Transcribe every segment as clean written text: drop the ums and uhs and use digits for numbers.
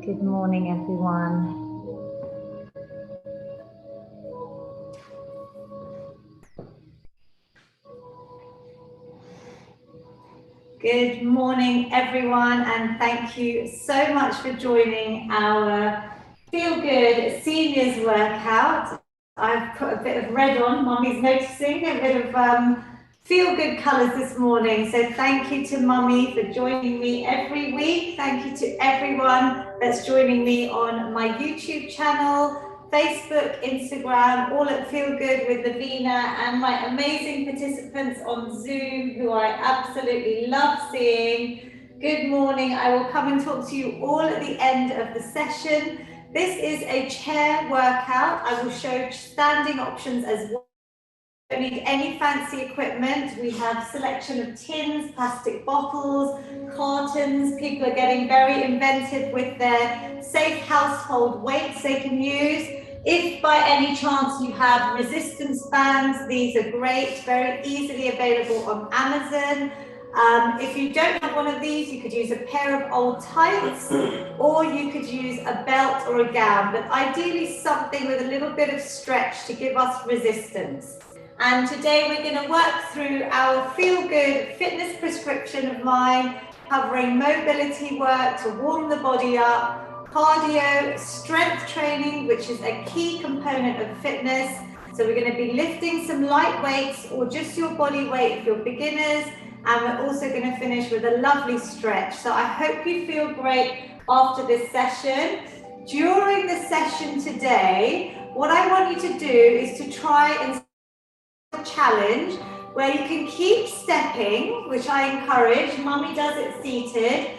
Good morning, everyone. Good morning, everyone, and thank you so much for joining our Feel Good Seniors workout. I've put a bit of red on, Mummy's noticing, a bit of Feel Good colours this morning. So thank you to Mummy for joining me every week. Thank you to everyone that's joining me on my YouTube channel, Facebook, Instagram, all at Feel Good with Lavina, and my amazing participants on Zoom who I absolutely love seeing. Good morning. I will come and talk to you all at the end of the session. This is a chair workout. I will show standing options as well. Don't need any fancy equipment. We have selection of tins, plastic bottles, cartons. People are getting very inventive with their safe household weights they can use. If by any chance you have resistance bands, these are great, very easily available on Amazon. If you don't have one of these, you could use a pair of old tights, or you could use a belt or a gown, but ideally something with a little bit of stretch to give us resistance. And today we're going to work through our Feel Good fitness prescription of mine, covering mobility work to warm the body up, cardio, strength training, which is a key component of fitness. So we're going to be lifting some light weights or just your body weight if you're beginners. And we're also going to finish with a lovely stretch. So I hope you feel great after this session. During the session today, what I want you to do is to try and challenge where you can keep stepping, which I encourage. Mummy does it seated.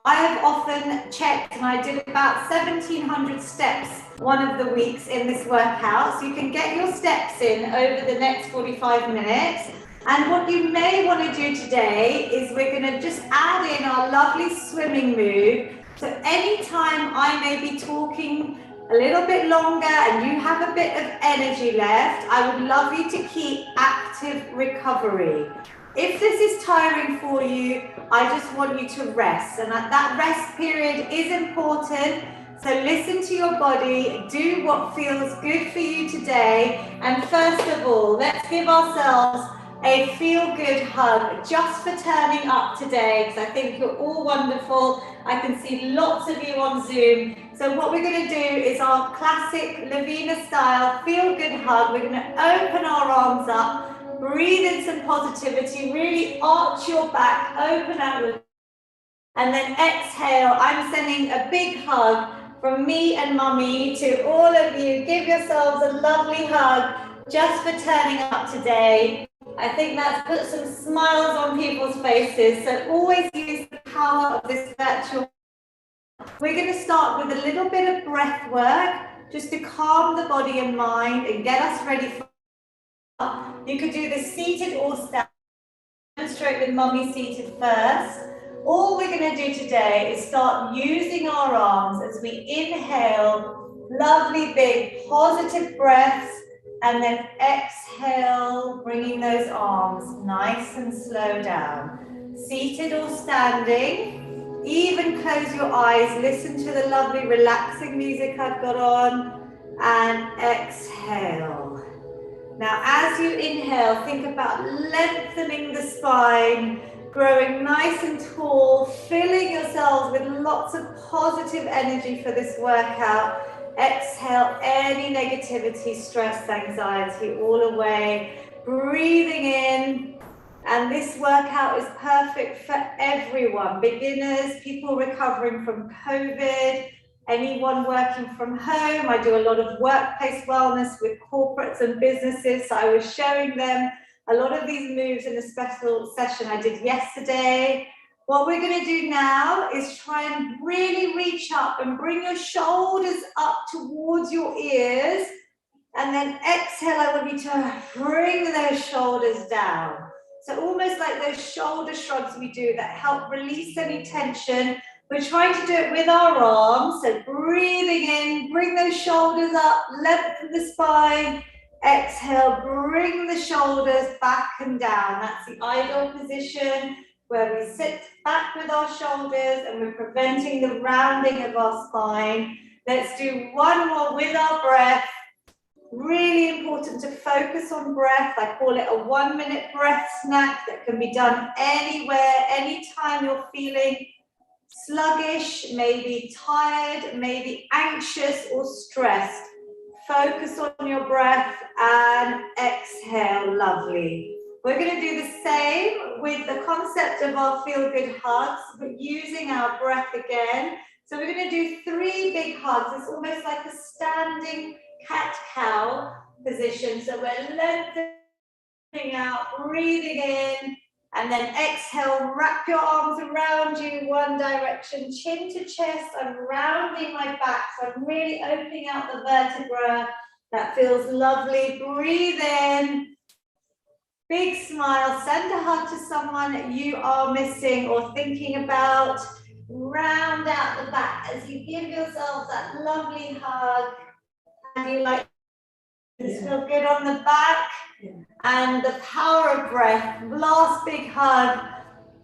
I have often checked, and I did about 1,700 steps one of the weeks in this workout. So you can get your steps in over the next 45 minutes. And what you may want to do today is we're going to just add in our lovely swimming move. So anytime I may be talking a little bit longer and you have a bit of energy left, I would love you to keep active recovery. If this is tiring for you, I just want you to rest, and that rest period is important. So listen to your body, do what feels good for you today, and first of all, let's give ourselves a feel-good hug just for turning up today, because I think you're all wonderful. I can see lots of you on Zoom. So what we're going to do is our classic Lavina style feel-good hug. We're going to open our arms up, breathe in some positivity, really arch your back, open out, and then exhale. I'm sending a big hug from me and Mummy to all of you. Give yourselves a lovely hug just for turning up today. I think that's put some smiles on people's faces. So always use the power of this virtual. We're going to start with a little bit of breath work just to calm the body and mind and get us ready for. You could do this seated or standing. Demonstrate with Mummy seated first. All we're going to do today is start using our arms as we inhale, lovely big positive breaths, and then exhale, bringing those arms nice and slow down. Seated or standing, even close your eyes, listen to the lovely relaxing music I've got on, and exhale. Now, as you inhale, think about lengthening the spine, growing nice and tall, filling yourselves with lots of positive energy for this workout. Exhale any negativity, stress, anxiety, all away. Breathing in. And this workout is perfect for everyone. Beginners, people recovering from COVID, anyone working from home. I do a lot of workplace wellness with corporates and businesses. So I was showing them a lot of these moves in a special session I did yesterday. What we're going to do now is try and really reach up and bring your shoulders up towards your ears. And then exhale, I want you to bring those shoulders down. So almost like those shoulder shrugs we do that help release any tension. We're trying to do it with our arms. So breathing in, bring those shoulders up, lengthen the spine. Exhale, bring the shoulders back and down. That's the idle position. where we sit back with our shoulders and we're preventing the rounding of our spine. Let's do one more with our breath. Really important to focus on breath. I call it a 1-minute breath snack that can be done anywhere, anytime you're feeling sluggish, maybe tired, maybe anxious or stressed. Focus on your breath and exhale. Lovely. We're going to do the same with the concept of our Feel Good hugs, but using our breath again. So we're going to do 3 big hugs. It's almost like a standing cat-cow position. So we're lengthening out, breathing in, and then exhale, wrap your arms around you, one direction, chin to chest. I'm rounding my back, so I'm really opening out the vertebra. That feels lovely. Breathe in. Big smile. Send a hug to someone you are missing or thinking about. Round out the back as you give yourself that lovely hug. How do you like this? Feel good on the back? And the power of breath. Last big hug.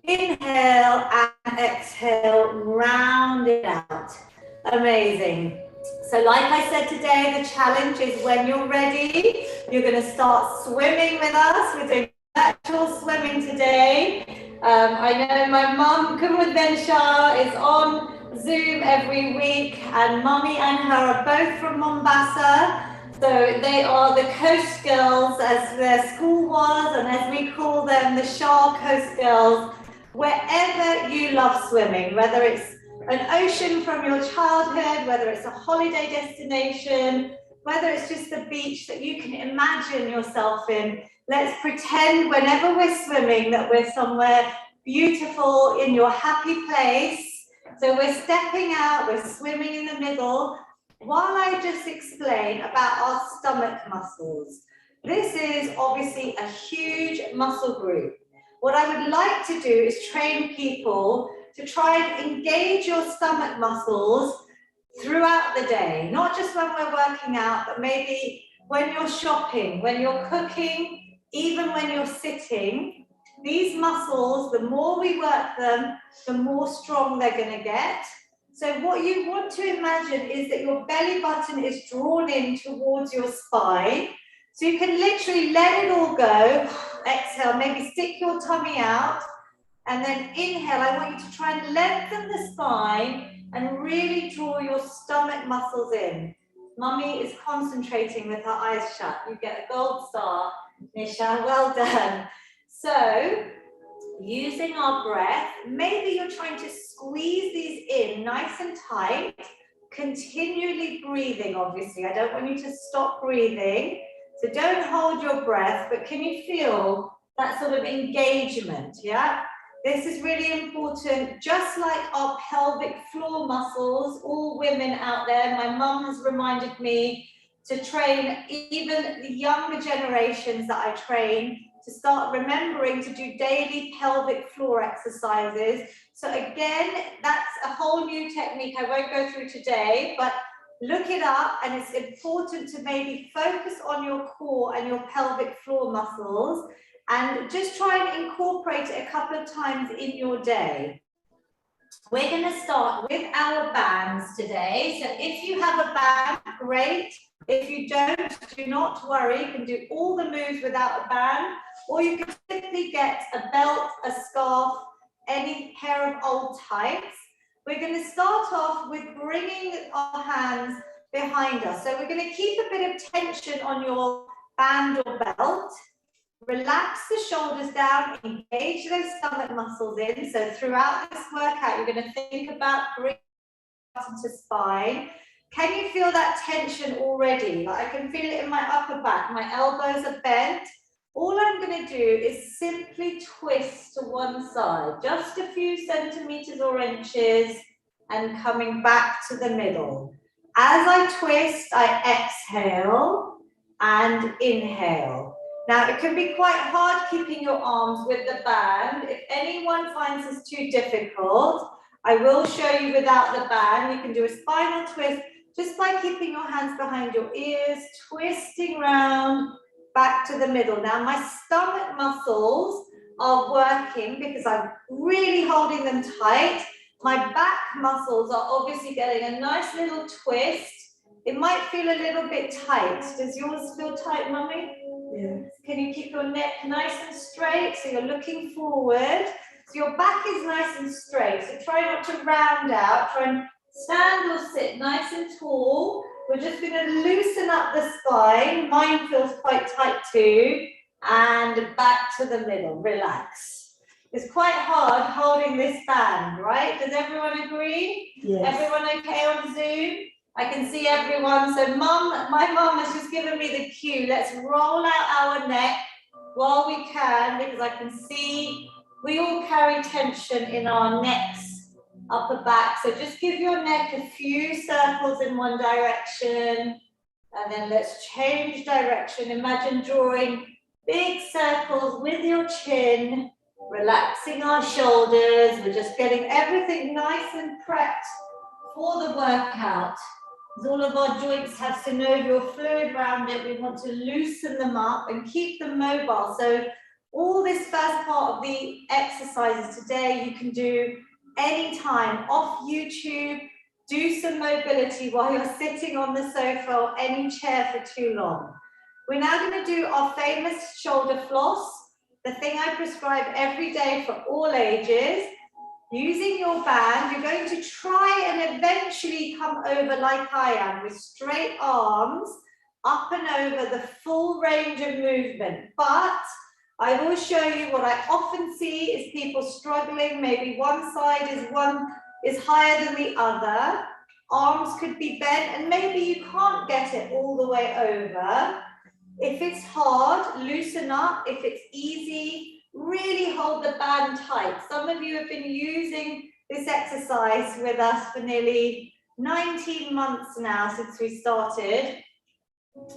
Inhale and exhale. Round it out. Amazing. So like I said today, the challenge is when you're ready, you're going to start swimming with us. We're doing virtual swimming today. I know my mum, Dementia, is on Zoom every week, and Mummy and her are both from Mombasa. So they are the coast girls, as their school was, and as we call them, the Shah Coast Girls. Wherever you love swimming, whether it's an ocean from your childhood, whether it's a holiday destination, whether it's just a beach that you can imagine yourself in, let's pretend whenever we're swimming that we're somewhere beautiful in your happy place. So we're stepping out, we're swimming in the middle, while I just explain about our stomach muscles. This is obviously a huge muscle group. What I would like to do is train people to try and engage your stomach muscles throughout the day, not just when we're working out, but maybe when you're shopping, when you're cooking, even when you're sitting. These muscles, the more we work them, the more strong they're going to get. So what you want to imagine is that your belly button is drawn in towards your spine. So you can literally let it all go. Exhale, maybe stick your tummy out. And then inhale, I want you to try and lengthen the spine and really draw your stomach muscles in. Mummy is concentrating with her eyes shut. You get a gold star, Nisha, well done. So, using our breath, maybe you're trying to squeeze these in nice and tight, continually breathing, obviously. I don't want you to stop breathing. So don't hold your breath, but can you feel that sort of engagement, yeah? This is really important, just like our pelvic floor muscles, all women out there. My mum has reminded me to train even the younger generations that I train to start remembering to do daily pelvic floor exercises. So again, that's a whole new technique I won't go through today, but look it up, and it's important to maybe focus on your core and your pelvic floor muscles and just try and incorporate it a couple of times in your day. We're going to start with our bands today. So if you have a band, great. If you don't, do not worry. You can do all the moves without a band, or you can simply get a belt, a scarf, any pair of old tights. We're going to start off with bringing our hands behind us. So we're going to keep a bit of tension on your band or belt. Relax the shoulders down, engage those stomach muscles in. So throughout this workout, you're going to think about bringing bottom to spine. Can you feel that tension already? Like I can feel it in my upper back. My elbows are bent. All I'm going to do is simply twist to one side, just a few centimeters or inches, and coming back to the middle. As I twist, I exhale and inhale. Now, it can be quite hard keeping your arms with the band. If anyone finds this too difficult, I will show you without the band. You can do a spinal twist just by keeping your hands behind your ears, twisting round back to the middle. Now, my stomach muscles are working because I'm really holding them tight. My back muscles are obviously getting a nice little twist. It might feel a little bit tight. Does yours feel tight, Mummy? Yes. Can you keep your neck nice and straight so you're looking forward? So your back is nice and straight. So try not to round out. Try and stand or sit nice and tall. We're just going to loosen up the spine. Mine feels quite tight too. And back to the middle. Relax. It's quite hard holding this band, right? Does everyone agree? Yes. Everyone okay on Zoom? I can see everyone. So my mum has just given me the cue. Let's roll out our neck while we can, because I can see we all carry tension in our necks, upper back. So just give your neck a few circles in one direction, and then let's change direction. Imagine drawing big circles with your chin, relaxing our shoulders. We're just getting everything nice and prepped for the workout. As all of our joints have synovial fluid around it, we want to loosen them up and keep them mobile. So all this first part of the exercises today, you can do anytime off YouTube. Do some mobility while you're sitting on the sofa or any chair for too long. We're now going to do our famous shoulder floss, the thing I prescribe every day for all ages. Using your band, you're going to try and eventually come over like I am with straight arms, up and over the full range of movement. But I will show you what I often see is people struggling. Maybe one side is higher than the other. Arms could be bent and maybe you can't get it all the way over. If it's hard, loosen up. If it's easy, really hold the band tight. Some of you have been using this exercise with us for nearly 19 months now since we started.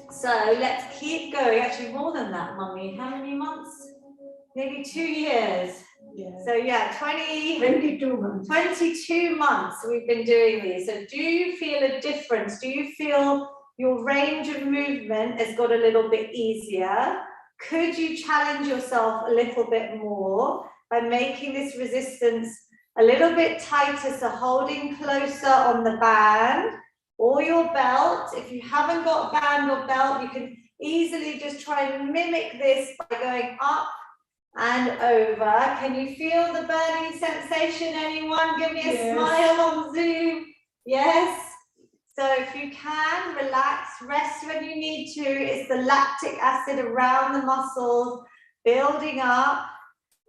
So let's keep going. Actually, more than that, Mummy. How many months? Maybe 2 years. Yeah. So yeah, 22 months. 22 months we've been doing these. So do you feel a difference? Do you feel your range of movement has got a little bit easier? Could you challenge yourself a little bit more by making this resistance a little bit tighter, so holding closer on the band or your belt? If you haven't got band or belt, you can easily just try and mimic this by going up and over. Can you feel the burning sensation, anyone? Give me a Yes. smile on Zoom. Yes. So if you can, relax, rest when you need to. It's the lactic acid around the muscles, building up,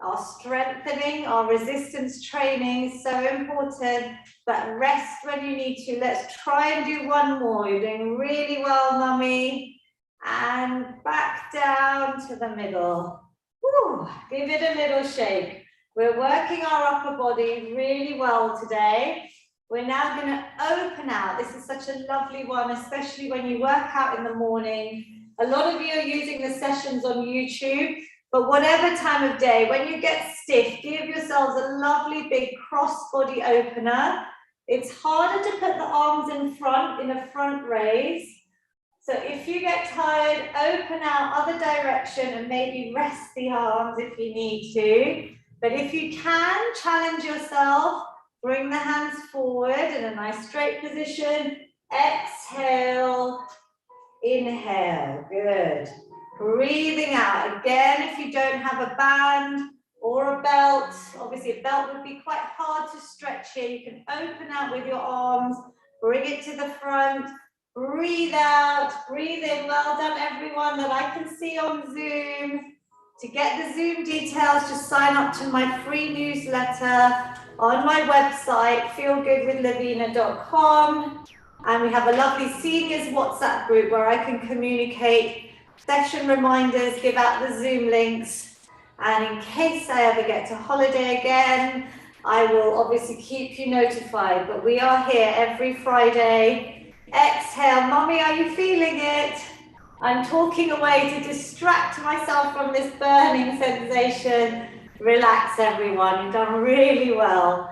our strengthening, our resistance training is so important, but rest when you need to. Let's try and do one more. You're doing really well, Mummy. And back down to the middle. Woo, give it a little shake. We're working our upper body really well today. We're now going to open out. This is such a lovely one, especially when you work out in the morning. A lot of you are using the sessions on YouTube, but whatever time of day, when you get stiff, give yourselves a lovely big cross-body opener. It's harder to put the arms in front in a front raise. So if you get tired, open out other direction and maybe rest the arms if you need to. But if you can, challenge yourself. Bring the hands forward in a nice straight position. Exhale, inhale, good. Breathing out. Again, if you don't have a band or a belt, obviously a belt would be quite hard to stretch here. You can open out with your arms, bring it to the front, breathe out, breathe in. Well done, everyone that I can see on Zoom. To get the Zoom details, just sign up to my free newsletter on my website, feelgoodwithlavina.com. And we have a lovely seniors WhatsApp group where I can communicate session reminders, give out the Zoom links. And in case I ever get to holiday again, I will obviously keep you notified. But we are here every Friday. Exhale. Mummy, are you feeling it? I'm talking away to distract myself from this burning sensation. Relax, everyone. You've done really well.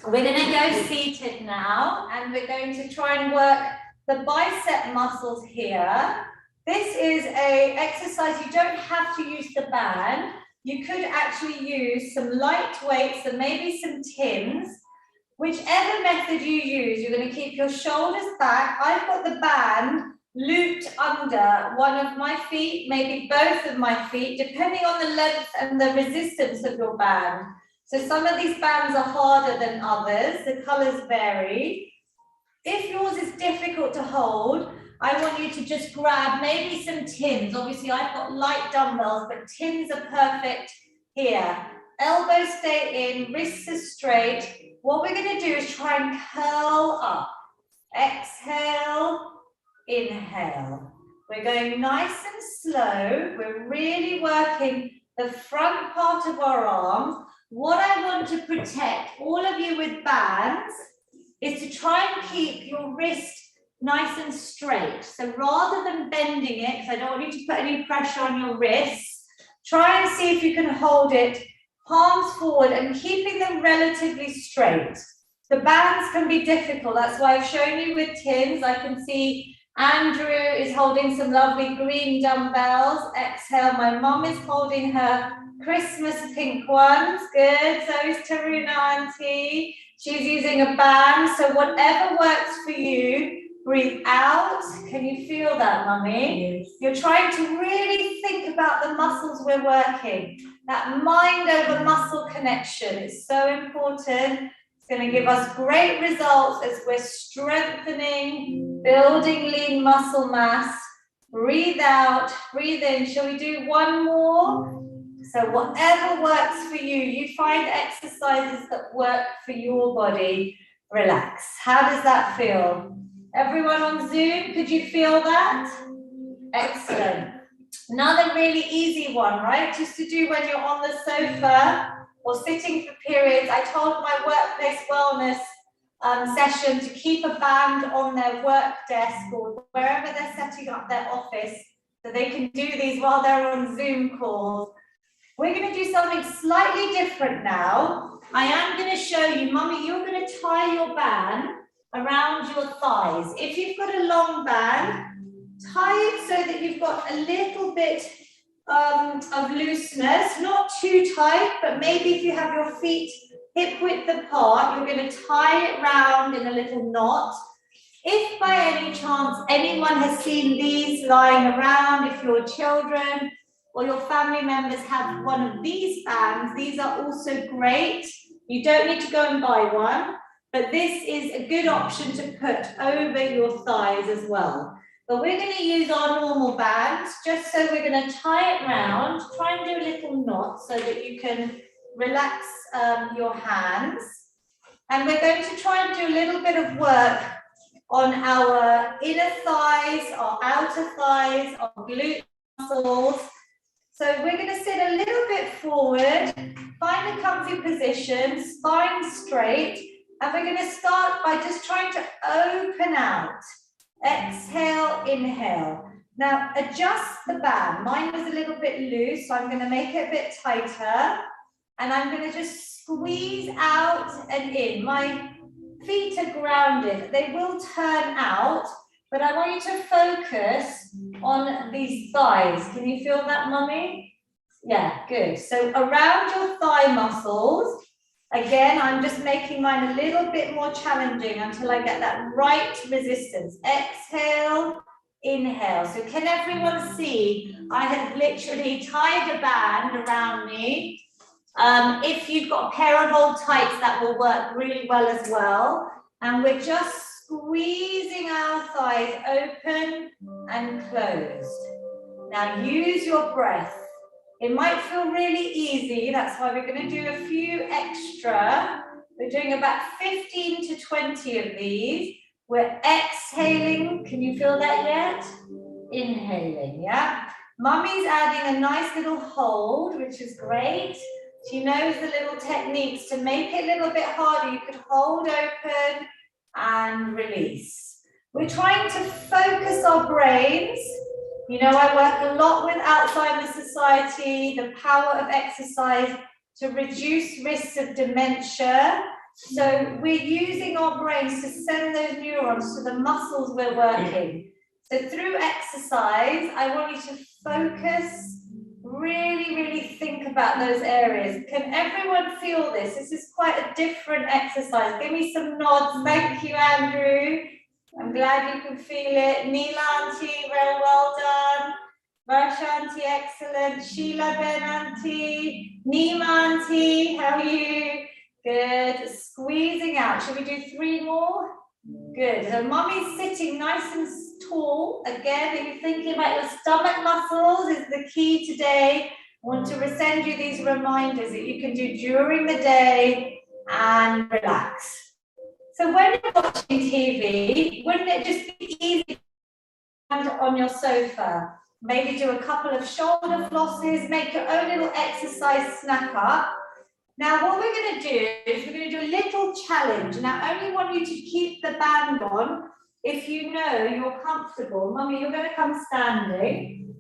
We're going to go seated now, and we're going to try and work the bicep muscles here. This is an exercise you don't have to use the band. you could actually use some light weights and maybe some tins. Whichever method you use, you're going to keep your shoulders back. I've got the band looped under one of my feet, maybe both of my feet, depending on the length and the resistance of your band. So some of these bands are harder than others. The colors vary. If yours is difficult to hold, I want you to just grab maybe some tins. Obviously, I've got light dumbbells, but tins are perfect here. Elbows stay in, wrists are straight. What we're going to do is try and curl up. Exhale, inhale. We're going nice and slow. We're really working the front part of our arms. What I want to protect all of you with bands is to try and keep your wrist nice and straight. So rather than bending it, because I don't want you to put any pressure on your wrists, try and see if you can hold it palms forward and keeping them relatively straight. The bands can be difficult. That's why I've shown you with tins. I can see Andrew is holding some lovely green dumbbells. Exhale. My mum is holding her Christmas pink ones. Good. So is Taruna Auntie. She's using a band. So whatever works for you, breathe out. Can you feel that, Mummy? Yes. You're trying to really think about the muscles we're working. That mind over muscle connection is so important. It's going to give us great results as we're strengthening, building lean muscle mass. Breathe out, breathe in. Shall we do one more? So whatever works for you, you find exercises that work for your body. Relax. How does that feel? Everyone on Zoom, could you feel that? Excellent. Another really easy one, right? Just to do when you're on the sofa or sitting for periods. I told my workplace wellness session to keep a band on their work desk or wherever they're setting up their office so they can do these while they're on Zoom calls. We're going to do something slightly different now. I am going to show you, Mummy, you're going to tie your band around your thighs. If you've got a long band, tie it so that you've got a little bit of looseness, not too tight, but maybe if you have your feet hip width apart, you're going to tie it round in a little knot. If by any chance anyone has seen these lying around, if your children or your family members have one of these bands, these are also great. You don't need to go and buy one, but this is a good option to put over your thighs as well. But we're going to use our normal bands, just so we're going to tie it round, try and do a little knot so that you can relax your hands. And we're going to try and do a little bit of work on our inner thighs, our outer thighs, our glute muscles. So we're going to sit a little bit forward, find a comfy position, spine straight, and we're going to start by just trying to open out. Exhale, inhale. Now adjust the band. Mine was a little bit loose, so I'm going to make it a bit tighter. And I'm going to just squeeze out and in. My feet are grounded. They will turn out, but I want you to focus on these thighs. Can you feel that, Mummy? Yeah, good. So around your thigh muscles. Again, I'm just making mine a little bit more challenging until I get that right resistance. Exhale, inhale. So can everyone see? I have literally tied a band around me. If you've got a pair of old tights, that will work really well as well. And we're just squeezing our thighs open and closed. Now use your breath. It might feel really easy, that's why we're going to do a few extra. We're doing about 15 to 20 of these. We're exhaling. Can you feel that yet? Inhaling, yeah? Mummy's adding a nice little hold, which is great. She knows the little techniques to make it a little bit harder. You could hold open and release. We're trying to focus our brains. You know, I work a lot with Alzheimer Society, the power of exercise to reduce risks of dementia. So we're using our brains to send those neurons to the muscles we're working. So through exercise, I want you to focus Really, really think about those areas. Can everyone feel this? This is quite a different exercise. Give me some nods. Thank you, Andrew. I'm glad you can feel it. Neela Auntie, very well done. Varsha Auntie, excellent. Sheila Ben Auntie. Neema Auntie, how are you? Good. Squeezing out. Should we do 3 more? Good. So mommy's sitting nice and tall. Again, if you're thinking about your stomach muscles is the key today. I want to send you these reminders that you can do during the day and relax. So when you're watching TV, wouldn't it just be easy to stand on your sofa? Maybe do a couple of shoulder flosses, make your own little exercise snack up. Now what we're going to do is we're going to do a little challenge. Now I only want you to keep the band on if you know you're comfortable. Mummy, you're going to come standing.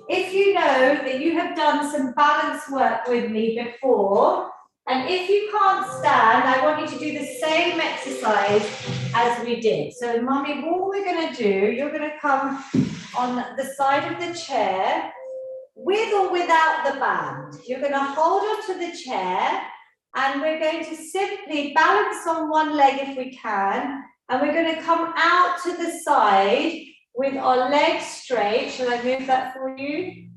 If you know that you have done some balance work with me before, and if you can't stand, I want you to do the same exercise as we did. So Mummy, what we're going to do, you're going to come on the side of the chair, with or without the band. You're going to hold onto the chair and we're going to simply balance on one leg if we can, and we're going to come out to the side with our legs straight. Shall I move that for you?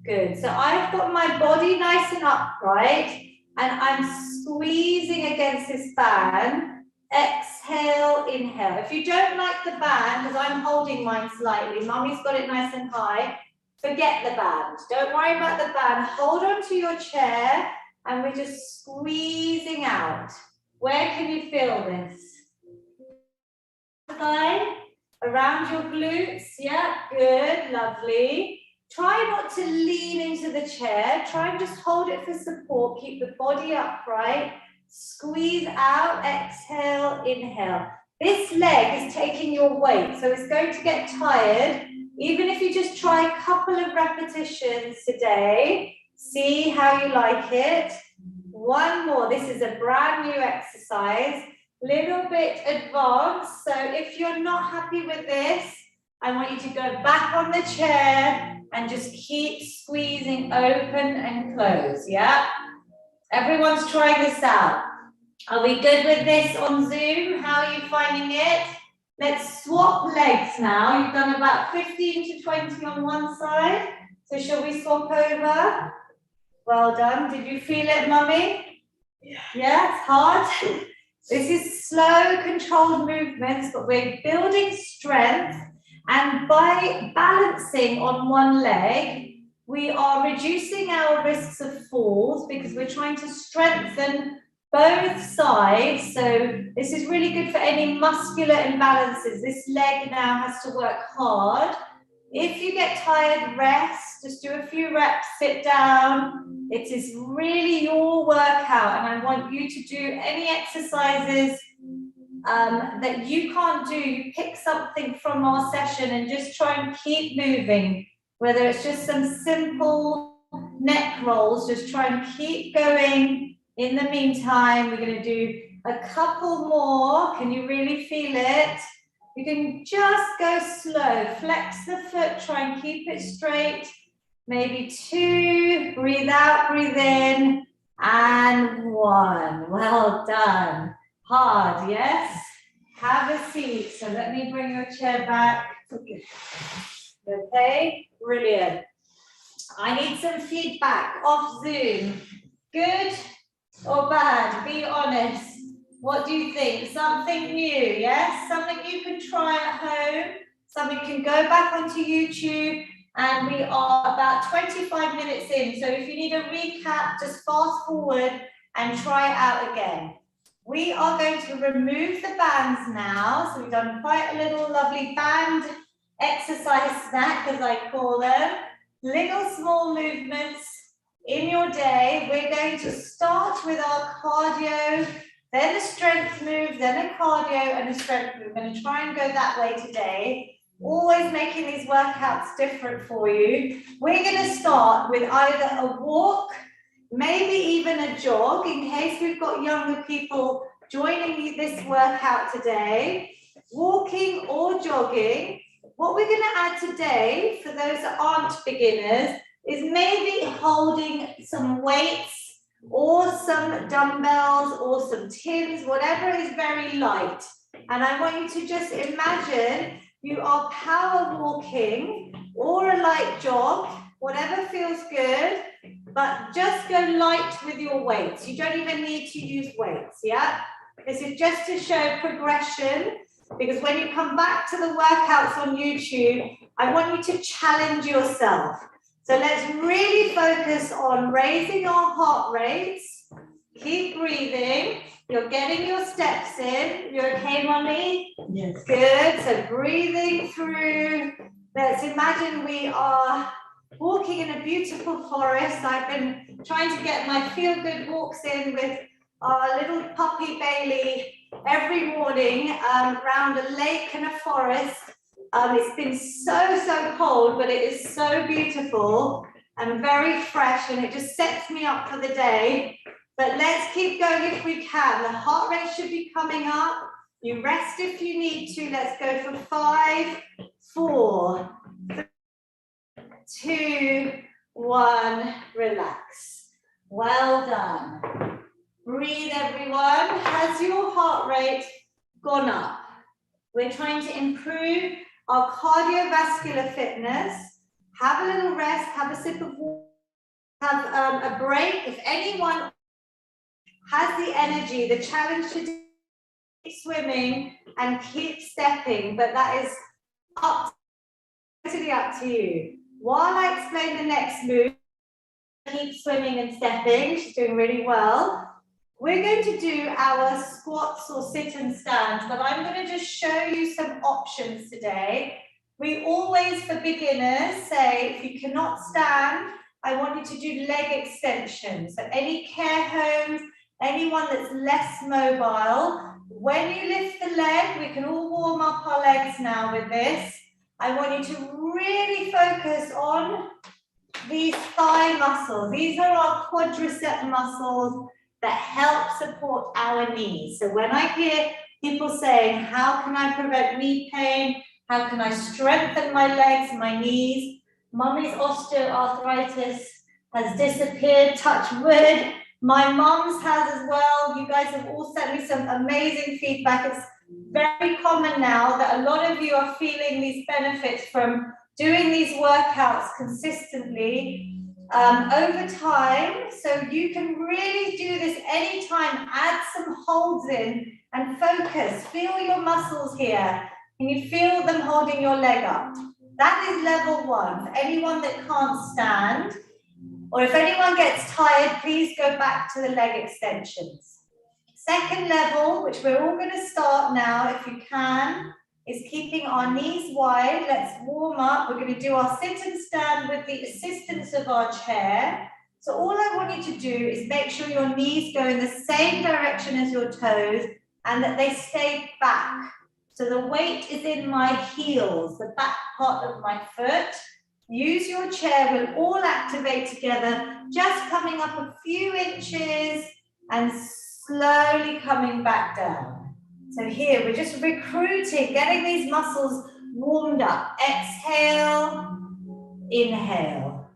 Good. So I've got my body nice and upright and I'm squeezing against this band. Exhale, inhale. If you don't like the band, because I'm holding mine slightly, Mummy's got it nice and high, forget the band. Don't worry about the band. Hold on to your chair and we're just squeezing out. Where can you feel this? Thigh, around your glutes. Yeah, good, lovely. Try not to lean into the chair. Try and just hold it for support. Keep the body upright. Squeeze out, exhale, inhale. This leg is taking your weight, so it's going to get tired. Even if you just try a couple of repetitions today, see how you like it. 1 more. This is a brand new exercise, little bit advanced. So if you're not happy with this, I want you to go back on the chair and just keep squeezing open and close, yeah? Everyone's trying this out. Are we good with this on Zoom? How are you finding it? Let's swap legs now. You've done about 15 to 20 on one side. So shall we swap over? Well done. Did you feel it, Mummy? Yeah, it's hard. This is slow, controlled movements, but we're building strength. And by balancing on one leg, we are reducing our risks of falls because we're trying to strengthen both sides. So this is really good for any muscular imbalances. This leg now has to work hard. If you get tired, rest. Just do a few reps, sit down. It is really your workout, and I want you to do any exercises that you can't do. You pick something from our session and just try and keep moving. Whether it's just some simple neck rolls, just try and keep going. In the meantime, we're going to do a couple more. Can you really feel it? You can just go slow. Flex the foot, try and keep it straight. Maybe 2, breathe out, breathe in, and 1. Well done. Hard, yes? Have a seat. So let me bring your chair back. Okay, brilliant. I need some feedback off Zoom. Good or bad? Be honest. What do you think? Something new, yes? Something you can try at home. Something you can go back onto YouTube. And we are about 25 minutes in. So if you need a recap, just fast forward and try it out again. We are going to remove the bands now. So we've done quite a little lovely band exercise snack, as I call them. Little small movements in your day. We're going to start with our cardio, then a strength move, then a cardio and a strength move. We're going to try and go that way today. Always making these workouts different for you. We're going to start with either a walk, maybe even a jog, in case we've got younger people joining this workout today. Walking or jogging. What we're going to add today, for those that aren't beginners, is maybe holding some weights or some dumbbells or some tins, whatever is very light. And I want you to just imagine you are power walking or a light jog, whatever feels good, but just go light with your weights. You don't even need to use weights, yeah? This is just to show progression, because when you come back to the workouts on YouTube, I want you to challenge yourself. So let's really focus on raising our heart rates. Keep breathing. You're getting your steps in. You're okay, Mummy? Yes. Good. So breathing through. Let's imagine we are walking in a beautiful forest. I've been trying to get my feel-good walks in with our little puppy Bailey every morning around a lake and a forest. It's been so cold, but it is so beautiful and very fresh, and it just sets me up for the day. But let's keep going if we can. The heart rate should be coming up. You rest if you need to. Let's go for 5, 4, 2, 1. Relax. Well done. Breathe, everyone. Has your heart rate gone up? We're trying to improve our cardiovascular fitness. Have a little rest, have a sip of water, have a break. If anyone has the energy, the challenge to keep swimming and keep stepping, but that is totally up to you. While I explain the next move, keep swimming and stepping, she's doing really well. We're going to do our squats or sit and stand, but I'm going to just show you some options today. We always, for beginners, say if you cannot stand, I want you to do leg extensions. So any care homes, anyone that's less mobile, when you lift the leg, we can all warm up our legs now with this. I want you to really focus on these thigh muscles. These are our quadricep muscles that help support our knees. So when I hear people saying, how can I prevent knee pain? How can I strengthen my legs, my knees? Mummy's osteoarthritis has disappeared, touch wood. My mum's has as well. You guys have all sent me some amazing feedback. It's very common now that a lot of you are feeling these benefits from doing these workouts consistently over time. So you can really do this anytime. Add some holds in and focus. Feel your muscles here. Can you feel them holding your leg up? That is level 1. For anyone that can't stand, or if anyone gets tired, please go back to the leg extensions. Second level, which we're all going to start now, if you can, is keeping our knees wide. Let's warm up. We're going to do our sit and stand with the assistance of our chair. So all I want you to do is make sure your knees go in the same direction as your toes and that they stay back. So the weight is in my heels, the back part of my foot. Use your chair, we'll all activate together, just coming up a few inches and slowly coming back down. So here, we're just recruiting, getting these muscles warmed up. Exhale, inhale.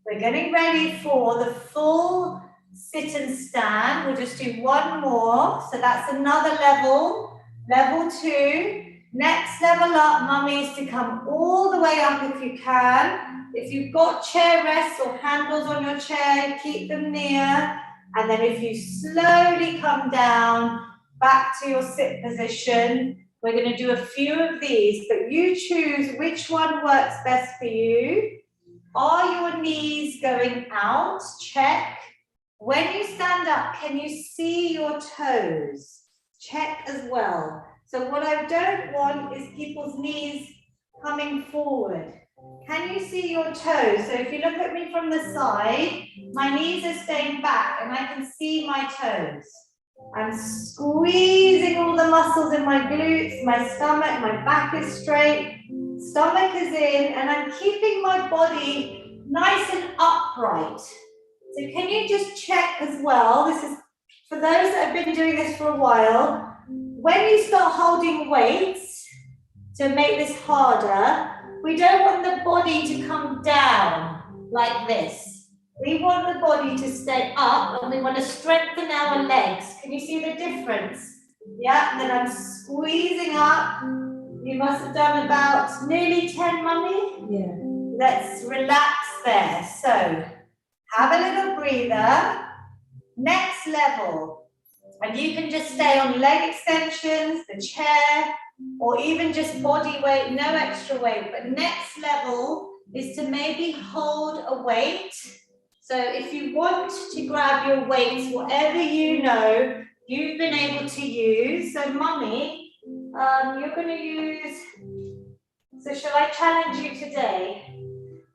We're getting ready for the full sit and stand. We'll just do one more. So that's another level, level 2. Next level up, mummies, to come all the way up if you can. If you've got chair rests or handles on your chair, keep them near. And then if you slowly come down, back to your sit position. We're going to do a few of these, but you choose which one works best for you. Are your knees going out? Check. When you stand up, can you see your toes? Check as well. So what I don't want is people's knees coming forward. Can you see your toes? So if you look at me from the side, my knees are staying back and I can see my toes. I'm squeezing all the muscles in my glutes, my stomach, my back is straight, stomach is in, and I'm keeping my body nice and upright. So can you just check as well, this is for those that have been doing this for a while, when you start holding weights to make this harder, we don't want the body to come down. like this. We want the body to stay up and we want to strengthen our legs. Can you see the difference? Yeah, and then I'm squeezing up. You must have done about nearly 10, Mummy? Yeah. Let's relax there. So, have a little breather. Next level. And you can just stay on leg extensions, the chair, or even just body weight, no extra weight. But next level is to maybe hold a weight. So if you want to grab your weights, whatever you know you've been able to use. So Mummy, you're going to use, so shall I challenge you today?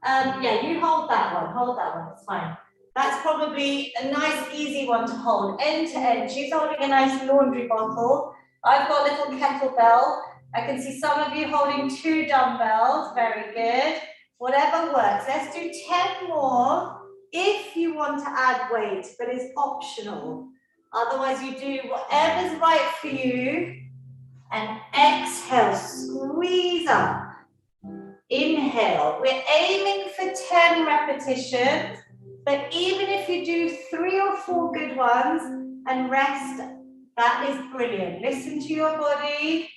Yeah, you hold that one, it's fine. That's probably a nice, easy one to hold, end to end. She's holding a nice laundry bottle. I've got a little kettlebell. I can see some of you holding 2 dumbbells, very good. Whatever works. Let's do 10 more if you want to add weight, but it's optional. Otherwise, you do whatever's right for you. And exhale, squeeze up. Inhale. We're aiming for 10 repetitions, but even if you do 3 or 4 good ones and rest, that is brilliant. Listen to your body.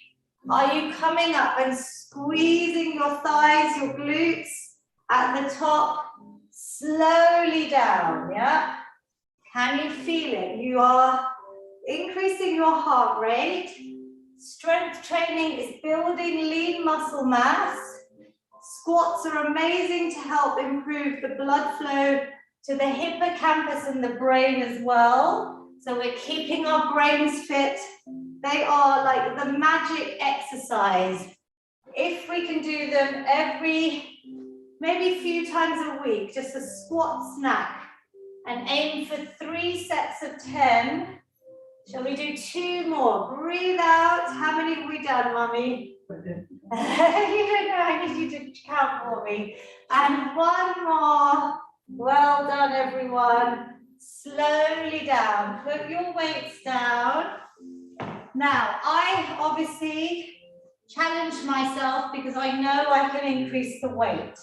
Are you coming up and squeezing your thighs, your glutes at the top? Slowly down, yeah? Can you feel it? You are increasing your heart rate. Strength training is building lean muscle mass. Squats are amazing to help improve the blood flow to the hippocampus and the brain as well. So we're keeping our brains fit. They are like the magic exercise. If we can do them maybe a few times a week, just a squat snack, and aim for 3 sets of 10. Shall we do 2 more? Breathe out. How many have we done, Mummy? You don't know, I need you to count for me. And 1 more. Well done, everyone. Slowly down. Put your weights down. Now, I obviously challenged myself because I know I can increase the weight.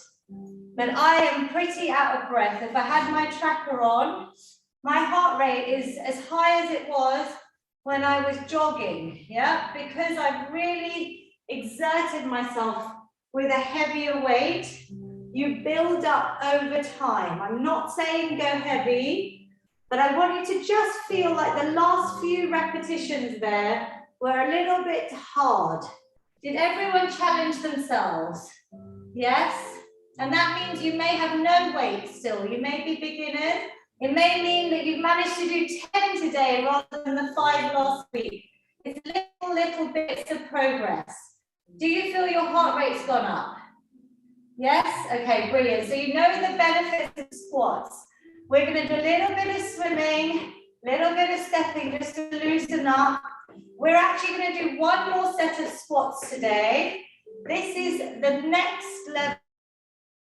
But I am pretty out of breath. If I had my tracker on, my heart rate is as high as it was when I was jogging, yeah? Because I've really exerted myself with a heavier weight. You build up over time. I'm not saying go heavy, but I want you to just feel like the last few repetitions there were a little bit hard. Did everyone challenge themselves? Yes? And that means you may have no weight still. You may be beginners. It may mean that you've managed to do 10 today rather than the 5 last week. It's little bits of progress. Do you feel your heart rate's gone up? Yes? Okay, brilliant. So you know the benefits of squats. We're going to do a little bit of swimming, little bit of stepping just to loosen up. We're actually going to do 1 more set of squats today. This is the next level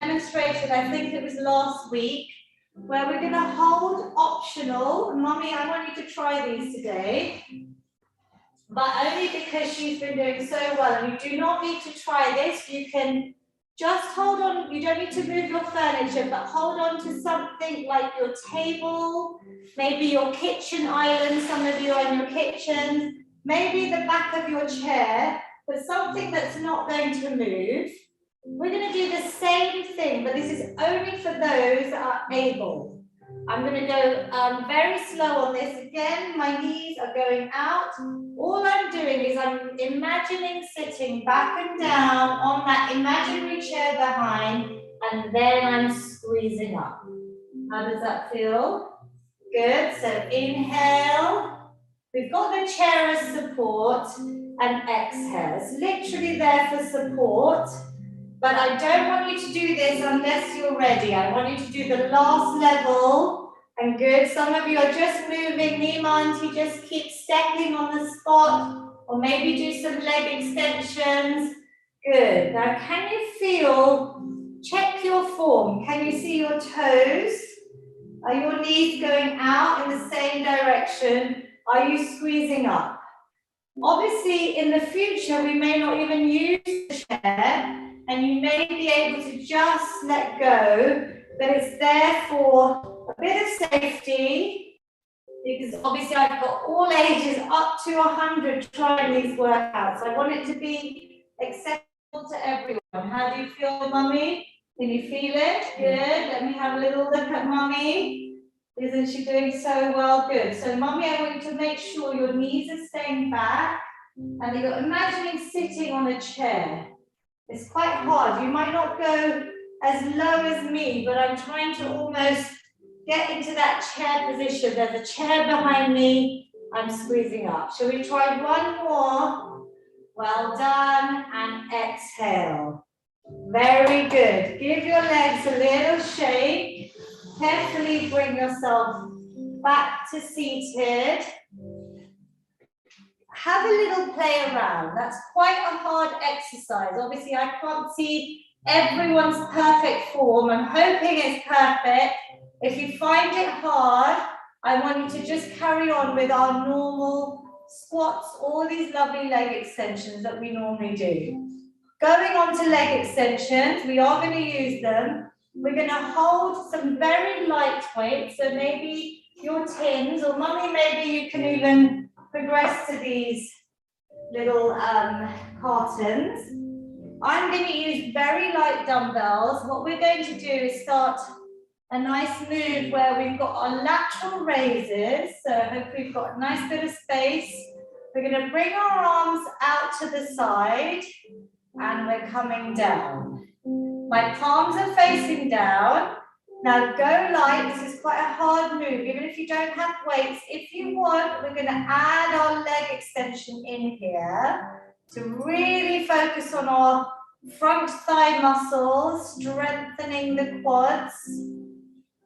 demonstrated, I think it was last week, where we're going to hold optional. Mummy, I want you to try these today, but only because she's been doing so well. And you do not need to try this. You can just hold on. You don't need to move your furniture, but hold on to something like your table, maybe your kitchen island. Some of you are in your kitchen, maybe the back of your chair, but something that's not going to move. We're going to do the same thing, but this is only for those that are able. I'm going to go very slow on this. Again, my knees are going out. All I'm doing is I'm imagining sitting back and down on that imaginary chair behind, and then I'm squeezing up. How does that feel? Good. So inhale. We've got the chair as support, and exhale. It's literally there for support. But I don't want you to do this unless you're ready. I want you to do the last level. And good. Some of you are just moving. Nima auntie, just keep stepping on the spot. Or maybe do some leg extensions. Good. Now, can you feel, check your form. Can you see your toes? Are your knees going out in the same direction? Are you squeezing up? Obviously, in the future, we may not even use the chair. And you may be able to just let go, but it's workout. So I want it to be accessible to everyone. How do you feel, Mummy? Can you feel it? Good. Let me have a little look at Mummy. Isn't she doing so well? Good. So Mummy, I want you to make sure your knees are staying back and you're imagining sitting on a chair. It's quite hard. You might not go as low as me, but I'm trying to almost get into that chair position. There's a chair behind me. I'm squeezing up. Shall we try one more? Well done. And exhale. Very good. Give your legs a little shake. Carefully bring yourself back to seated. Have a little play around. That's quite a hard exercise. Obviously, I can't see everyone's perfect form. I'm hoping it's perfect. If you find it hard, I want you to just carry on with our normal squats, all these lovely leg extensions that we normally do. Going on to leg extensions, we are going to use them. We're going to hold some very light weights, so maybe your tins, or Mummy, maybe you can even progress to these little cartons. I'm going to use very light dumbbells. What we're going to do is start a nice move where we've got our lateral raises. So hopefully we've got a nice bit of space. We're going to bring our arms out to the side and we're coming down. My palms are facing down. Now go light. This is quite a hard move, even if you don't have weights. If you want, we're going to add our leg extension in here to really focus on our front thigh muscles, strengthening the quads.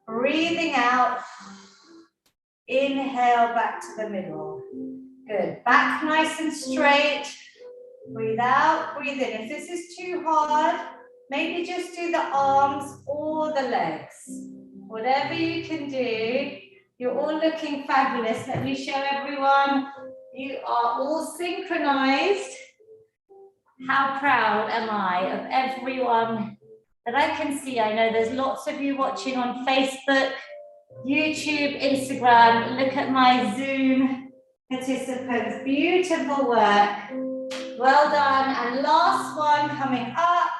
Breathing out. Inhale back to the middle. Good. Back nice and straight. Breathe out, breathe in. If this is too hard, maybe just do the arms or the legs. Whatever you can do. You're all looking fabulous. Let me show everyone. You are all synchronized. How proud am I of everyone that I can see. I know there's lots of you watching on Facebook, YouTube, Instagram. Look at my Zoom participants. Beautiful work. Well done. And last one coming up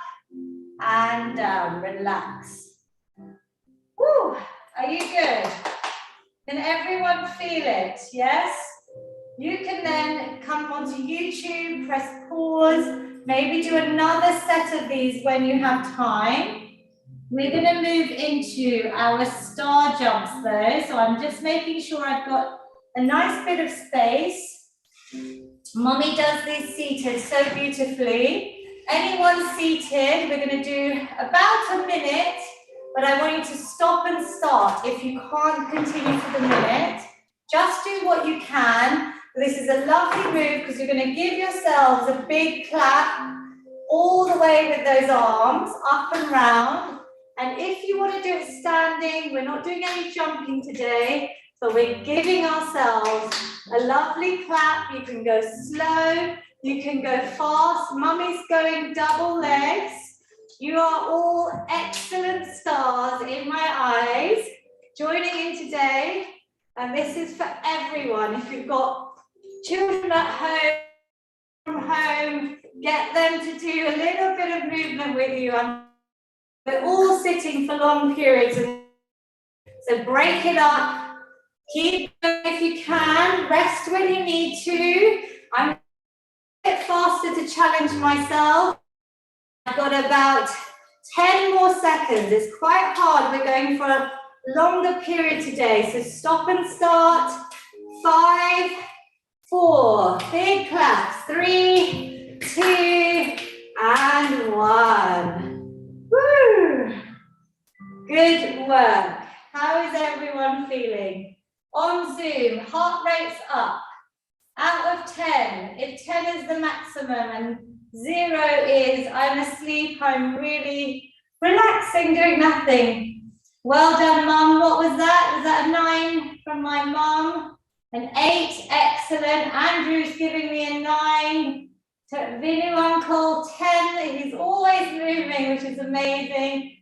and down. Relax. Woo. Are you good? Can everyone feel it? Yes? You can then come onto YouTube, press pause, maybe do another set of these when you have time. We're going to move into our star jumps though, so I'm just making sure I've got a nice bit of space. Mommy does this seated so beautifully. Anyone seated, we're going to do about a minute, but I want you to stop and start. If you can't continue for the minute, just do what you can. This is a lovely move because you're going to give yourselves a big clap all the way with those arms up and round. And if you want to do it standing, we're not doing any jumping today. So we're giving ourselves a lovely clap. You can go slow, you can go fast. Mummy's going double legs. You are all excellent stars in my eyes joining in today. And this is for everyone. If you've got children at home, from home, get them to do a little bit of movement with you. We're all sitting for long periods. So break it up. Keep going if you can. Rest when you need to. I'm a bit faster to challenge myself. I've got about 10 more seconds. It's quite hard. We're going for a longer period today. So stop and start. 5, 4. Big claps. 3, 2, and 1. Woo! Good work. How is everyone feeling? On Zoom, heart rate's up. Out of 10, if 10 is the maximum and 0 is I'm asleep, I'm really relaxing, doing nothing. Well done, Mum. What was that? Was that a 9 from my mum? An 8, excellent. Andrew's giving me a 9. Vinu Uncle, 10. He's always moving, which is amazing.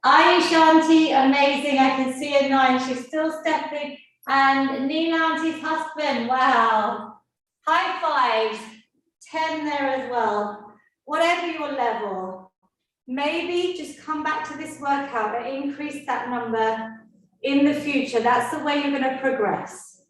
Ayush Auntie, amazing. I can see a 9. She's still stepping. And Neil Auntie's husband, wow. High fives. 10 there as well. Whatever your level. Maybe just come back to this workout and increase that number in the future. That's the way you're going to progress.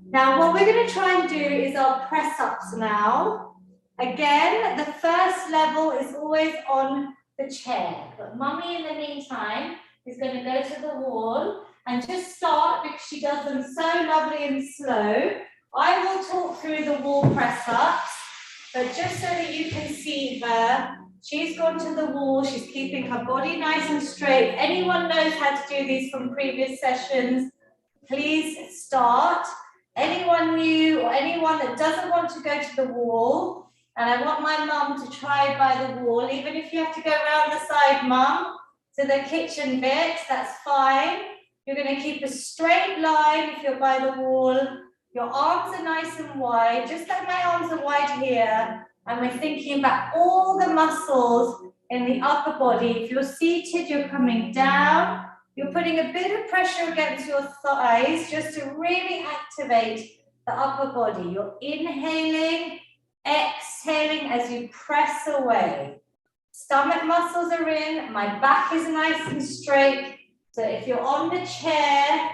Now, what we're going to try and do is our press-ups now. Again, the first level is always on the chair. But Mummy, in the meantime, is going to go to the wall and just start, because she does them so lovely and slow. I will talk through the wall press-ups, but just so that you can see her, she's gone to the wall, she's keeping her body nice and straight. If anyone knows how to do these from previous sessions, please start. Anyone new or anyone that doesn't want to go to the wall, and I want my mum to try by the wall, even if you have to go around the side, Mum, to the kitchen bit, that's fine. You're going to keep a straight line if you're by the wall. Your arms are nice and wide, just like my arms are wide here. And we're thinking about all the muscles in the upper body. If you're seated, you're coming down. You're putting a bit of pressure against your thighs just to really activate the upper body. You're inhaling, exhaling as you press away. Stomach muscles are in, my back is nice and straight. So if you're on the chair,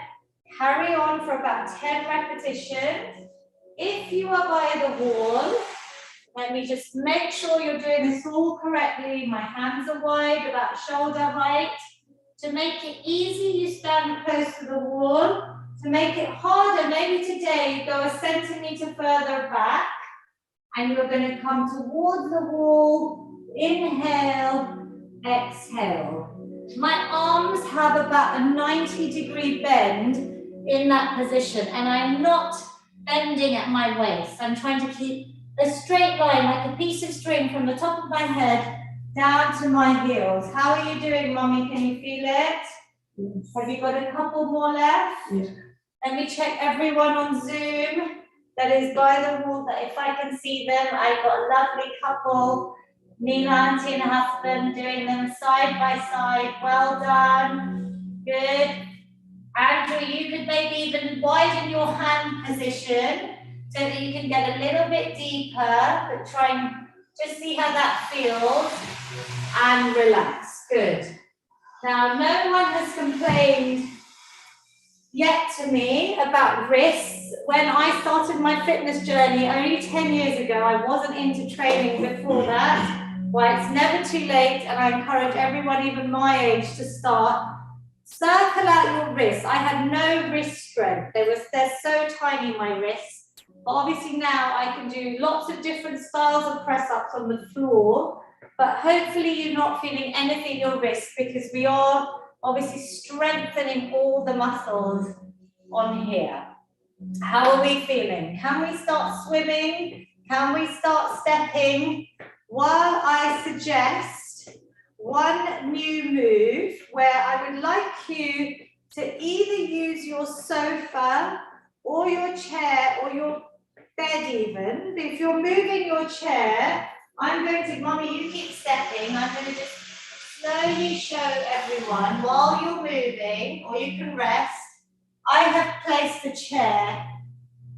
carry on for about 10 repetitions. If you are by the wall, let me just make sure you're doing this all correctly. My hands are wide, about shoulder height. To make it easy, you stand close to the wall. To make it harder, maybe today you go a centimetre further back and you're going to come towards the wall. Inhale, exhale. My arms have about a 90-degree bend in that position, and I'm not bending at my waist. I'm trying to keep a straight line, like a piece of string from the top of my head down to my heels. How are you doing, Mummy? Can you feel it? Yes. Have you got a couple more left? Yes. Let me check everyone on Zoom that is by the wall, that if I can see them. I've got a lovely couple, Nina, auntie and husband, doing them side by side. Well done. Good. Andrew, you could maybe even widen your hand position so that you can get a little bit deeper, but try and just see how that feels and relax. Good. Now, no one has complained yet to me about wrists. When I started my fitness journey only 10 years ago, I wasn't into training before that. Well, it's never too late, and I encourage everyone, even my age, to start. Circle out your wrists. I had no wrist strength. They're so tiny, my wrists. But obviously now I can do lots of different styles of press-ups on the floor, but hopefully you're not feeling anything in your wrists, because we are obviously strengthening all the muscles on here. How are we feeling? Can we start swimming? Can we start stepping? While I suggest one new move where I would like you to either use your sofa or your chair or your bed even. If you're moving your chair, I'm going to, Mummy, you keep stepping. I'm going to just slowly show everyone while you're moving, or you can rest. I have placed the chair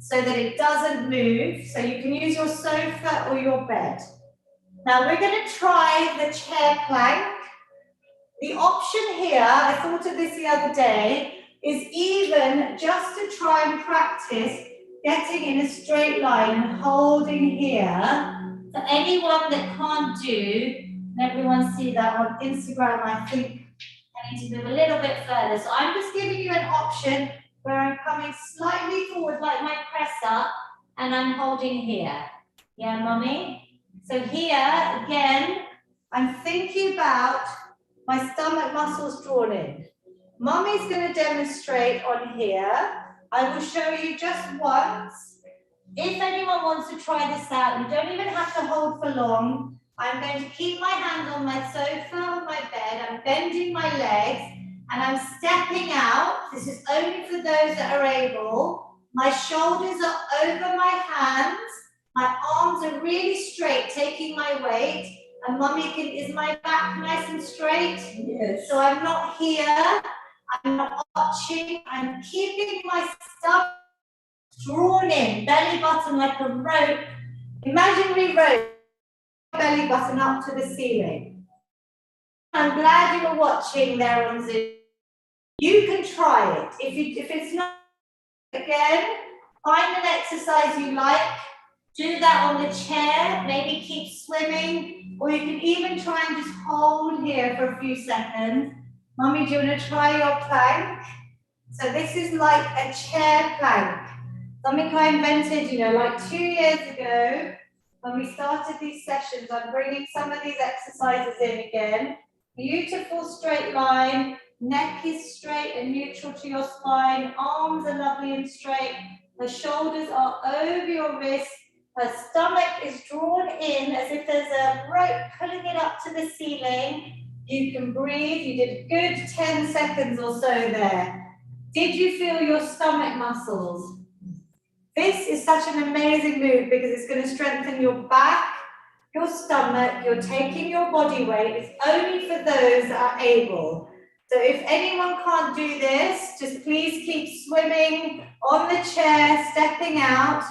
so that it doesn't move, so you can use your sofa or your bed. Now we're going to try the chair plank. The option here, I thought of this the other day, is even just to try and practice getting in a straight line and holding here. For anyone that can't do, and everyone see that on Instagram, I think I need to move a little bit further. So I'm just giving you an option where I'm coming slightly forward like my press up, and I'm holding here. Yeah, Mummy? So here, again, I'm thinking about my stomach muscles drawn in. Mummy's going to demonstrate on here. I will show you just once. If anyone wants to try this out, you don't even have to hold for long. I'm going to keep my hands on my sofa, on my bed. I'm bending my legs and I'm stepping out. This is only for those that are able. My shoulders are over my hands. My arms are really straight, taking my weight. And Mummy, is my back nice and straight? Yes. So I'm not here. I'm not arching. I'm keeping my stomach drawn in, belly button like a rope, Imaginary rope, belly button up to the ceiling. I'm glad you were watching there on Zoom. You can try it. If it's not, again, find an exercise you like. Do that on the chair. Maybe keep swimming, or you can even try and just hold here for a few seconds. Mummy, do you want to try your plank? So this is like a chair plank. Something I invented, like 2 years ago when we started these sessions. I'm bringing some of these exercises in again. Beautiful straight line. Neck is straight and neutral to your spine. Arms are lovely and straight. The shoulders are over your wrists. Her stomach is drawn in as if there's a rope pulling it up to the ceiling. You can breathe. You did a good 10 seconds or so there. Did you feel your stomach muscles? This is such an amazing move because it's going to strengthen your back, your stomach. You're taking your body weight. It's only for those that are able. So if anyone can't do this, just please keep swimming on the chair, stepping out.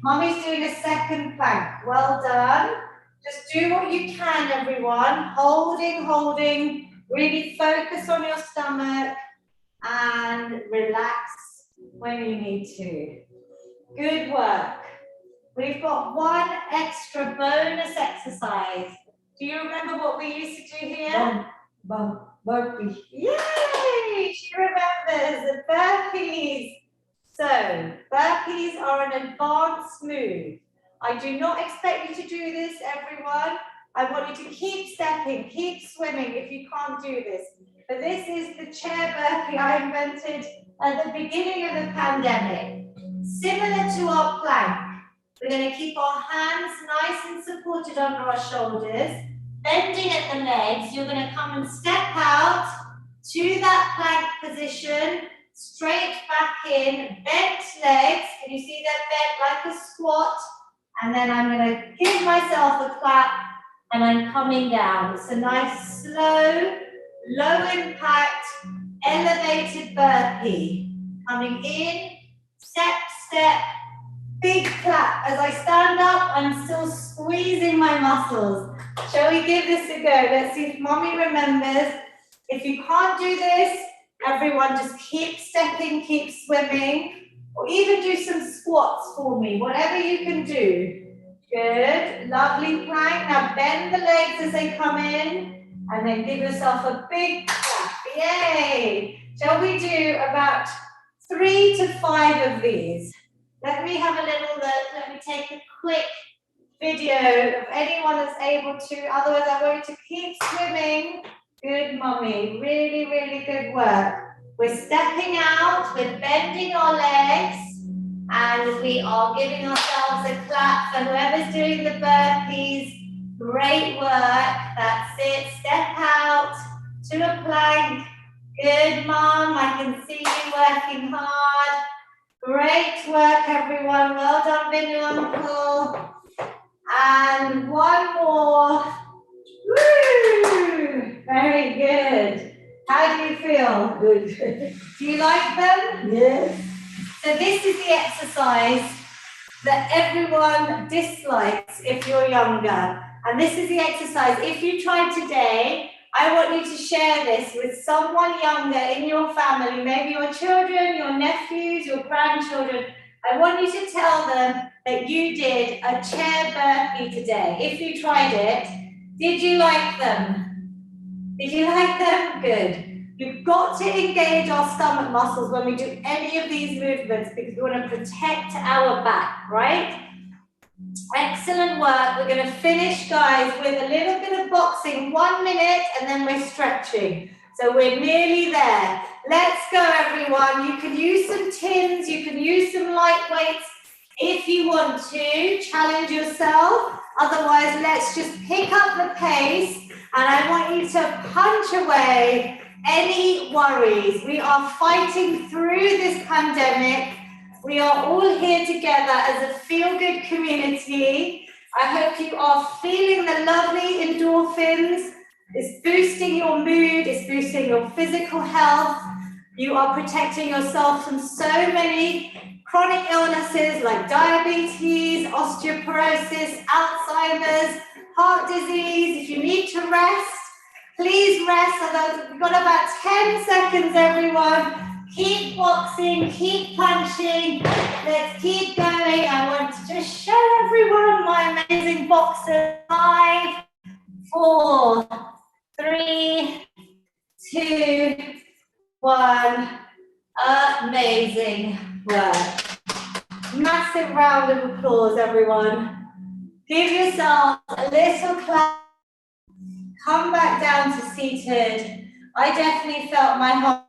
Mummy's doing a second plank. Well done. Just do what you can, everyone. Holding. Really focus on your stomach and relax when you need to. Good work. We've got one extra bonus exercise. Do you remember what we used to do here? Burpee. Yay! She remembers the burpees. So, burpees are an advanced move. I do not expect you to do this, everyone. I want you to keep stepping, keep swimming if you can't do this. But this is the chair burpee I invented at the beginning of the pandemic. Similar to our plank, we're going to keep our hands nice and supported under our shoulders, bending at the legs. You're going to come and step out to that plank position, straight back in, bent legs. Can you see that bent like a squat? And then I'm going to give myself a clap and I'm coming down. It's a nice, slow, low impact, elevated burpee. Coming in, step, big clap. As I stand up, I'm still squeezing my muscles. Shall we give this a go? Let's see if Mommy remembers. If you can't do this, everyone just keep stepping, keep swimming, or even do some squats for me, whatever you can do. Good, lovely plank. Now bend the legs as they come in, and then give yourself a big clap. Yay! Shall we do about 3 to 5 of these? Let me have a little look. Let me take a quick video of anyone that's able to. Otherwise, I want you to keep swimming. Good, Mummy. Really, really good work. We're stepping out. We're bending our legs. And we are giving ourselves a clap for whoever's doing the burpees. Great work. That's it. Step out to a plank. Good, Mum. I can see you working hard. Great work, everyone. Well done, Binu Uncle. And one more. Woo! Very good. How do you feel? Good. Do you like them? Yes. So this is the exercise that everyone dislikes if you're younger. And this is the exercise. If you try today, I want you to share this with someone younger in your family, maybe your children, your nephews, your grandchildren. I want you to tell them that you did a chair burpee today. If you tried it, did you like them? Did you like them? Good. You've got to engage our stomach muscles when we do any of these movements because we want to protect our back, right? Excellent work. We're going to finish, guys, with a little bit of boxing, 1 minute, and then we're stretching. So we're nearly there. Let's go, everyone. You can use some tins. You can use some light weights if you want to. Challenge yourself. Otherwise, let's just pick up the pace. And I want you to punch away any worries. We are fighting through this pandemic. We are all here together as a feel-good community. I hope you are feeling the lovely endorphins. It's boosting your mood, it's boosting your physical health. You are protecting yourself from so many chronic illnesses like diabetes, osteoporosis, Alzheimer's, heart disease. If you need to rest, please rest. We've got about 10 seconds, everyone. Keep boxing, keep punching. Let's keep going. I want to just show everyone my amazing boxers. 5, 4, 3, 2, 1. Amazing work. Massive round of applause, everyone. Give yourself a little clap. Come back down to seated. I definitely felt my heart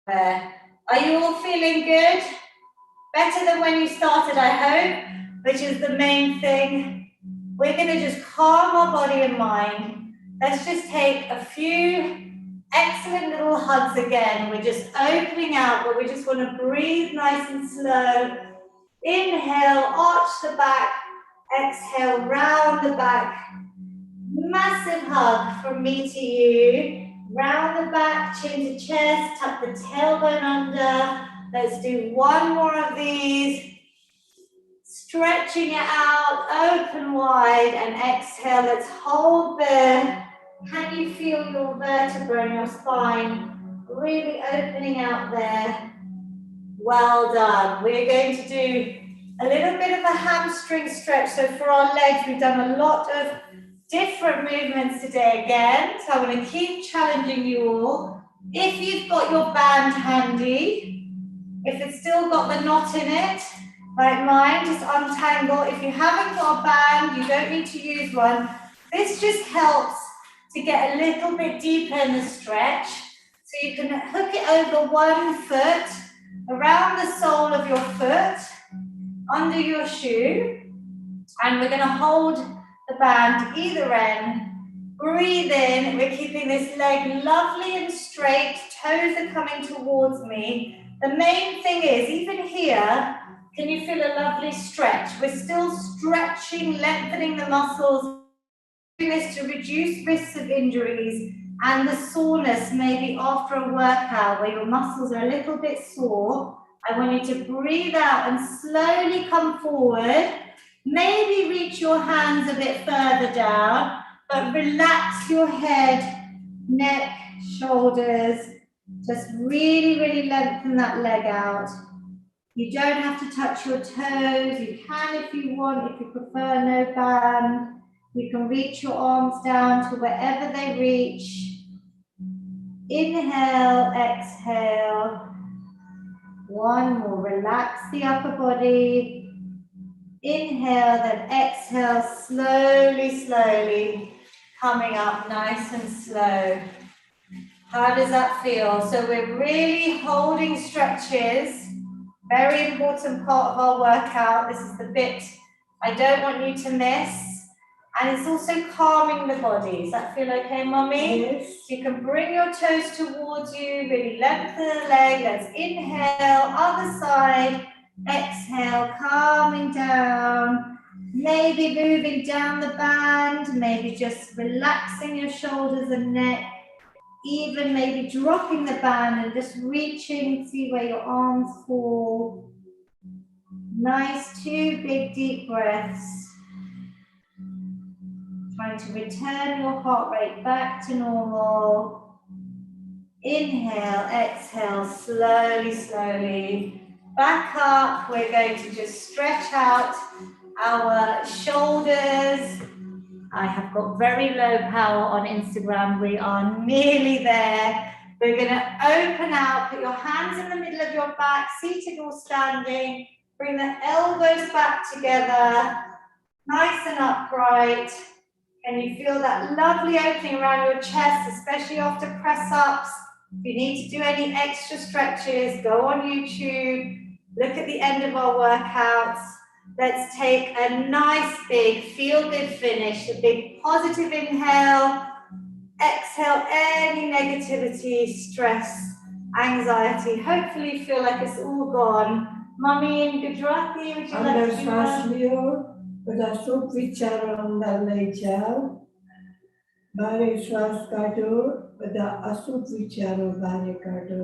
there. Are you all feeling good? Better than when you started, I hope, which is the main thing. We're going to just calm our body and mind. Let's just take a few excellent little hugs again. We're just opening out, but we just want to breathe nice and slow. Inhale, arch the back. Exhale, round the back. Massive hug from me to you. Round the back, chin to chest, tuck the tailbone under. Let's do one more of these. Stretching it out, open wide, and exhale. Let's hold there. Can you feel your vertebra in your spine really opening out there? Well done. We're going to do a little bit of a hamstring stretch. So for our legs, we've done a lot of different movements today again. So I'm going to keep challenging you all. If you've got your band handy, if it's still got the knot in it, like mine, just untangle. If you haven't got a band, you don't need to use one. This just helps to get a little bit deeper in the stretch. So you can hook it over one foot, around the sole of your foot, under your shoe, and we're going to hold the band either end. Breathe in. We're keeping this leg lovely and straight. Toes are coming towards me. The main thing is, even here, can you feel a lovely stretch? We're still stretching, lengthening the muscles. Doing this to reduce risks of injuries and the soreness maybe after a workout where your muscles are a little bit sore. I want you to breathe out and slowly come forward. Maybe reach your hands a bit further down, but relax your head, neck, shoulders. Just really, really lengthen that leg out. You don't have to touch your toes. You can if you want, if you prefer no band. You can reach your arms down to wherever they reach. Inhale, exhale. One more, relax the upper body. Inhale, then exhale, slowly, slowly, coming up nice and slow. How does that feel? So we're really holding stretches. Very important part of our workout. This is the bit I don't want you to miss. And it's also calming the body. Does that feel okay, Mummy? Yes. So you can bring your toes towards you, really lengthen the leg. Let's inhale, other side. Exhale, calming down. Maybe moving down the band, maybe just relaxing your shoulders and neck. Even maybe dropping the band and just reaching, see where your arms fall. Nice, 2 big deep breaths. Trying to return your heart rate back to normal. Inhale, exhale, slowly, slowly. Back up, we're going to just stretch out our shoulders. I have got very low power on Instagram. We are nearly there. We're going to open out, put your hands in the middle of your back, seated or standing. Bring the elbows back together, nice and upright. Can you feel that lovely opening around your chest, especially after press-ups? If you need to do any extra stretches, go on YouTube, look at the end of our workouts. Let's take a nice big feel-good finish, a big positive inhale. Exhale any negativity, stress, anxiety. Hopefully feel like it's all gone. Mummy in Gujarati, would you like to do that? બધા સુખ વિચારો અંદર લઈ જાઓ બારે શ્વાસ કાઢો બધા અશુભ વિચારો બહાર કાઢો.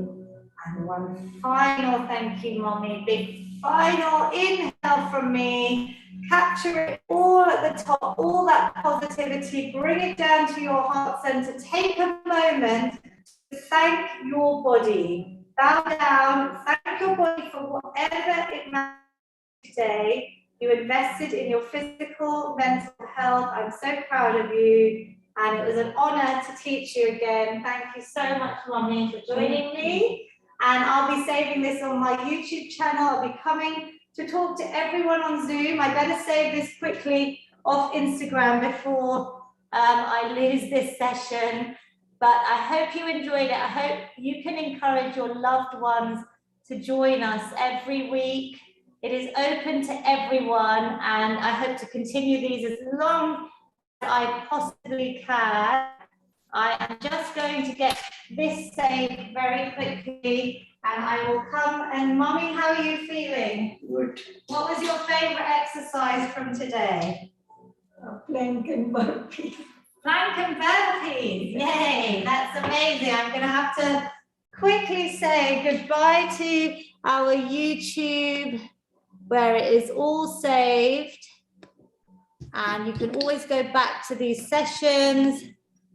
And one final thank you, Mommy. Big Final inhale from me. Capture it all at the top, all that positivity. Bring it down to your heart center. Take a moment to thank your body. Bow down, thank your body for whatever it matters today. You invested in your physical, mental health. I'm so proud of you. And it was an honor to teach you again. Thank you so much, Mummy, for joining me. And I'll be saving this on my YouTube channel. I'll be coming to talk to everyone on Zoom. I better save this quickly off Instagram before I lose this session. But I hope you enjoyed it. I hope you can encourage your loved ones to join us every week. It is open to everyone, and I hope to continue these as long as I possibly can. I am just going to get this saved very quickly, and I will come. And Mummy, how are you feeling? Good. What was your favorite exercise from today? Plank and burpee. Plank and burpees. Yay, that's amazing. I'm going to have to quickly say goodbye to our YouTube, where it is all saved. And you can always go back to these sessions.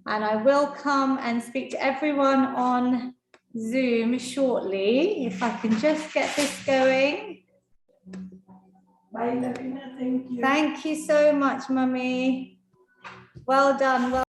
And I will come and speak to everyone on Zoom shortly, if I can just get this going. Bye, Lavina. Thank you. Thank you so much, Mummy. Well done.